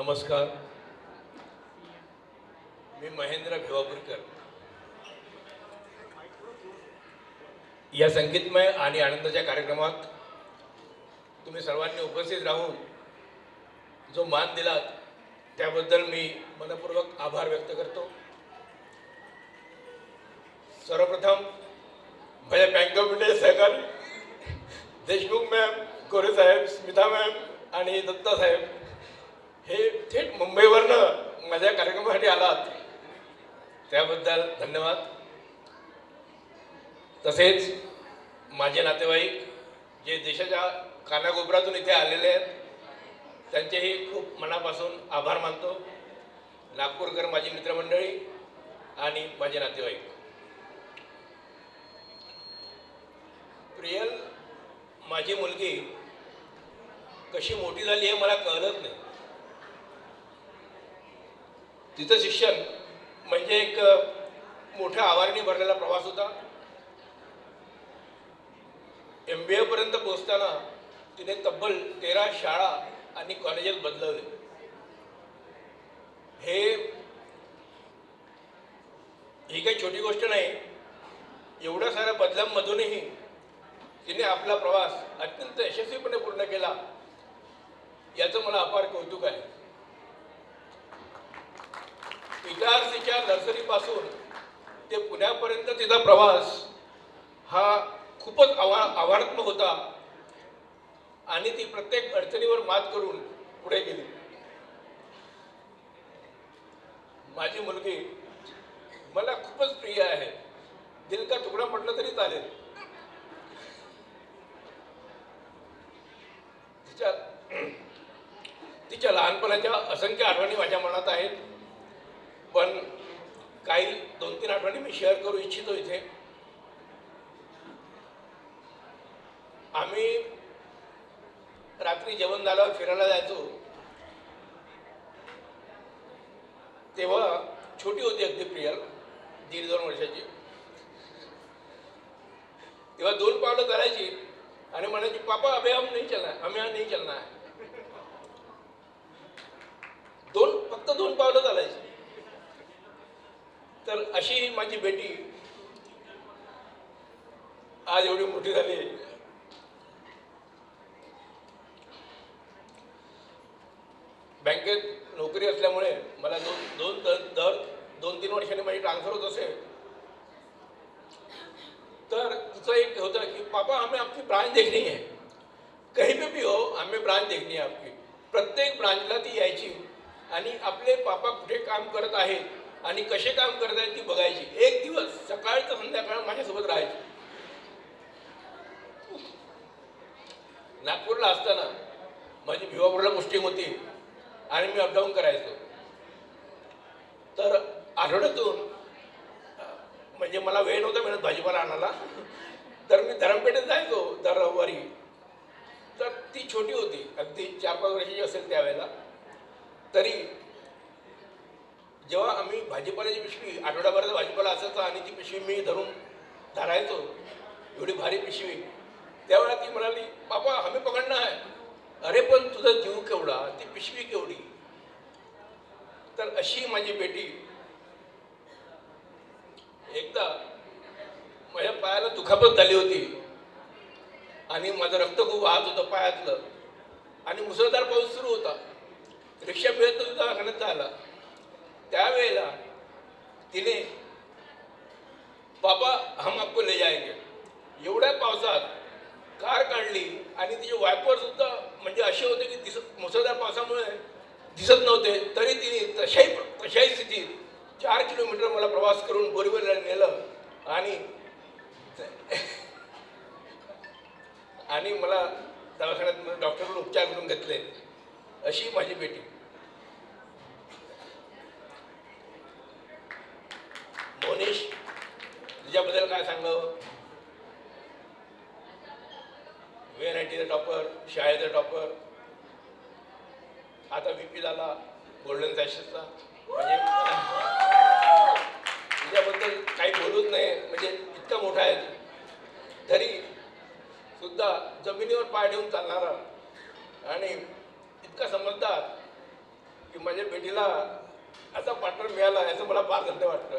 नमस्कार. मी महेंद्र भिवापूरकर. या संगीतमय आणि आनंदाच्या कार्यक्रमात तुम्ही सर्वांनी उपस्थित राहून जो मान दिलात त्याबद्दल मी मनपूर्वक आभार व्यक्त करतो. सर्वप्रथम माझ्या बँक ऑफ इंडिया सहकारी देशमुख मॅम, गोरे साहेब, स्मिता मॅम आणि दत्ता साहेब हे थेट मुंबईवरनं माझ्या कार्यक्रमासाठी आलात त्याबद्दल धन्यवाद. तसेच माझे नातेवाईक जे देशाच्या कानाकोपऱ्यातून इथे आलेले आहेत त्यांचेही खूप मनापासून आभार मानतो. नागपूरकर माझी मित्रमंडळी आणि माझे नातेवाईक. प्रियल माझी मुलगी कशी मोठी झाली हे मला कळलंच नाही. तिचं शिक्षण म्हणजे एक मोठ्या आव्हानाने भरलेला प्रवास होता. MBA पर्यंत पोहोचताना तिने तब्बल 13 शाळा आणि कॉलेजेस बदलवले. ही काही छोटी गोष्ट नाही. एवढ्या साऱ्या बदलांमधूनही तिने आपला प्रवास अत्यंत यशस्वीपणे पूर्ण केला याचं मला अपार कौतुक आहे. इटारसीच्या नर्सरीपासून ते पुण्यापर्यंत तिचा प्रवास हा खूपच आव्हानात्मक होता आणि ती प्रत्येक अडचणीवर मात करून पुढे गेली. माझी मुलगी मला खूपच प्रिय आहे. दिल का तुकडा म्हटलं तरी चालेल. तिच्या लहानपणाच्या असंख्य आठवणी माझ्या मनात आहेत, पण काही 2-3 आठवणी मी शेअर करू इच्छितो इथे. आम्ही रात्री जेवण झाल्यावर फिरायला जायचो. तेव्हा छोटी होती अगदी प्रियल, 1.5-2 वर्षाची. तेव्हा 2 पावलं चालायची आणि म्हणायची, पापा अबे हम नहीं चलना है, हमें नहीं चलना है. फक्त 2 पावलं चालायची. तर अशी ही माझी बेटी आज एवढी मोठी झाली. बँकेत नोकरी असल्यामुळे मला दर 2-3 वर्षांनी माझी ट्रान्सफर होत असे. तर तिचं एक होतं की पापा हमें आपकी ब्रांच देखनी है, कहीं पे भी हो हमें ब्रांच देखनी है आपकी. प्रत्येक ब्रांचला ती यायची आणि आपले पापा कुठे काम करत आहेत आणि कसे काम करत आहेत ती बघायची. एक दिवस सकाळ तर संध्याकाळ माझ्यासोबत राहायची. नागपूरला असताना माझी भिवापूरला पोस्टिंग होती आणि मी अपडाऊन करायचो. तर आठवड्यातून म्हणजे मला वेळ नव्हता मिळत भाजीपाला आणायला, तर मी धरमपेठेत जायचो दर रविवारी. तर ती छोटी होती, अगदी 4-5 वर्षाची असेल त्यावेळेला. तरी जेव्हा आम्ही भाजीपाल्याची पिशवी, आठवड्याभराचा भाजीपाला असायचा आणि ती पिशवी मी धरायचो, एवढी भारी पिशवी, त्यावेळेला ती म्हणाली, पापा हमें पकडणं आहे. अरे पण तुझा जीव केवढा, ती पिशवी केवढी. तर अशी माझी बेटी. एकदा माझ्या पायाला दुखापत झाली होती आणि माझं रक्त खूप वाहत होतं पायातलं आणि मुसळधार पाऊस सुरू होता. रिक्षा मिळत नव्हती दवाखान्यात जायला. त्यावेळेला तिने पापा हम आपको ले जाएंगे एवढ्या पावसात कार काढली आणि तिचे वायपर सुद्धा म्हणजे असे होते की मुसळधार पावसामुळे दिसत नव्हते. तरी तिने तशाही स्थितीत 4 किलोमीटर मला प्रवास करून बोरीवलीला नेलं आणि मला दवाखान्यात डॉक्टरकडून उपचार करून घेतले. अशी माझी बेटी. मोनिश, तुझ्याबद्दल काय सांगावं. VNITचा टॉपर, शाळेचा टॉपर, आता VP झाला गोल्डन सॅशेसचा. म्हणजे तुझ्याबद्दल काही बोलूच नाही, म्हणजे इतका मोठा आहे. तरी सुद्धा जमिनीवर पाय ठेवून चालणारा आणि इतका समजदार की माझ्या बेटीला असा पार्टनर मिळाला याचं मला फार धन्य वाटतं.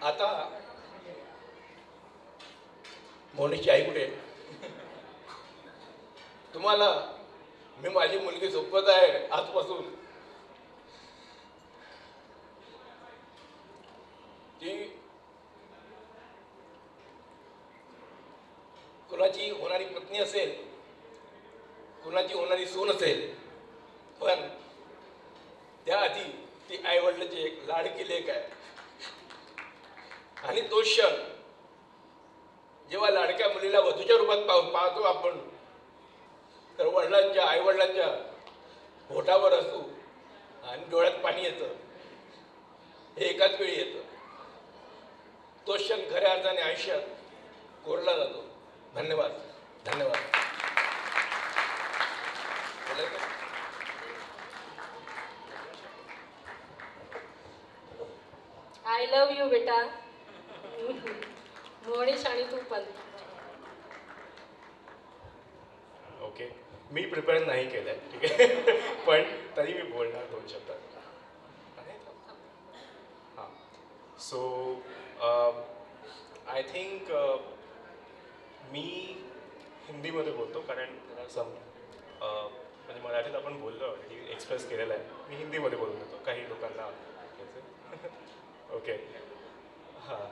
आता मोनीची आई कुठे? तुम्हाला मी माझी मुलगी सोपवत आहे आजपासून. ती कुणाची होणारी पत्नी असेल, कुणाची होणारी सून असेल, पण त्याआधी ती आई वडिलांची एक लाडकी लेक आहे. आणि तो क्षण जेव्हा लाडक्या मुलीला वधूच्या रूपात पाहतो आपण, तर वडिलांच्या आई वडिलांच्या होठावर असू आणि डोळ्यात पाणी येतं, हे एकाच वेळी येतं. तो क्षण खऱ्या अर्थाने आयुष्यात कोरला जातो. धन्यवाद. धन्यवाद. आय लव्ह यू बेटा. मोनीश आणि तू पण. ओके, मी प्रिपेअर नाही केलं आहे, ठीक आहे. पण तरी मी बोलणार 2 शब्दात. हां, सो आय थिंक मी हिंदीमध्ये बोलतो, कारण म्हणजे मराठीत आपण बोललो ऑलरेडी, एक्सप्रेस केलेलं आहे. मी हिंदीमध्ये बोलून देतो काही लोकांना. ओके, हां,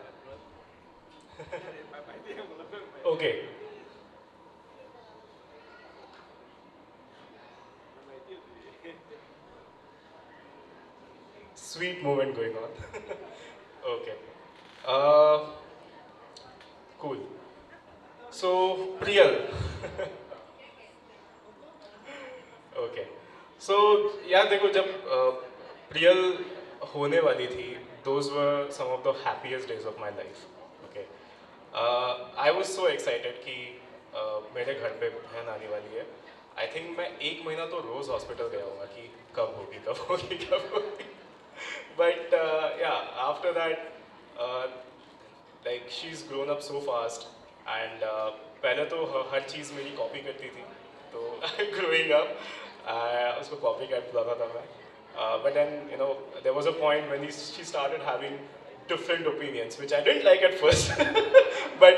okay. Sweet moment going on. Okay. Cool. So, Priyal. Okay. So, यार देखो, जब प्रियल होने वाली थी, those were some of the happiest days of my life. Okay. I was so excited कि मेरे घर पे बहन आने वाली है. I think मैं 1 महीना तो रोज हॉस्पिटल गया होगा कि कब होगी कब होगी कब होगी. But yeah, after that, like she's grown up so fast, and पहले तो हर चीज़ मेरी कॉपी करती थी, तो growing up उसको कॉपी कैट बुलाता था मैं. But then, you know, there was a point when she started having different opinions, which I didn't like at first. But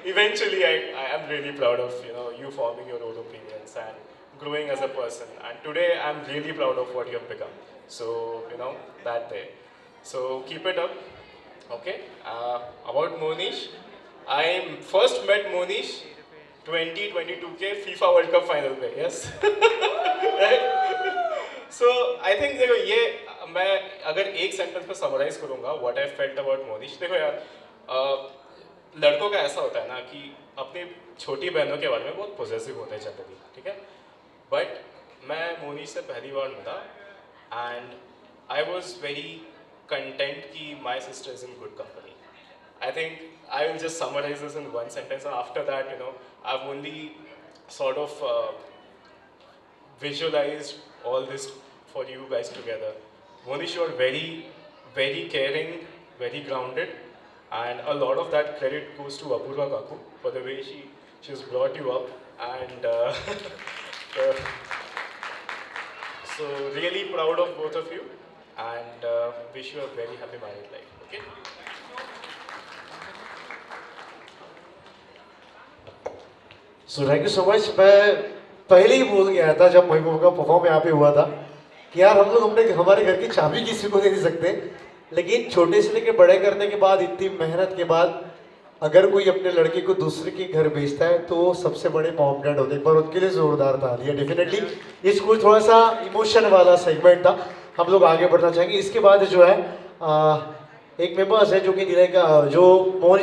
eventually I am really proud of, you know, you forming your own opinions and growing as a person. And today I'm really proud of what you have become. So, you know, that day. So keep it up. Okay. About Monish, I first met Monish 2022 K FIFA World Cup final pay. Yes. Right? So I think देखो, ये मैं अगर एक sentence में summarise करूँगा what I felt about Monish. देखो यार, लड़कों का ऐसा होता है ना कि अपनी छोटी बहनों के बारे में बहुत पॉजिटिव होते हैं जनरली, ठीक है. बट मैं मोनिश से पहली बार मिला and I was very content कि my sister is in good company. I think I will just summarize this in 1 sentence. After that, you know, I have only sort of visualized all this for you guys together. Monish, you are very, very caring, very grounded, and a lot of that credit goes to Apurva Kaku for the way she's brought you up, and so really proud of both of you, and wish you a very happy married life. Okay. So thank you so much. मैं पहले ही बोल गया था जब महबूब का perform यहाँ पे हुआ था कि यार हम लोग हमारे घर की चाबी किसी को नहीं दे सकते, लेकिन छोटे से लेकर बड़े करने के बाद, इतनी मेहनत के बाद, अगर कोई अपने लड़के को दूसरे के घर भेजता है तो वो सबसे बड़े मॉम डैड होते हैं. पर उनके लिए जोरदार तालियां. डेफिनेटली ये स्कूल थोड़ा सा इमोशन वाला सेगमेंट था. हम लोग आगे बढ़ना चाहेंगे. इसके बाद जो है एक मेंबर्स है जो कि जो मोहन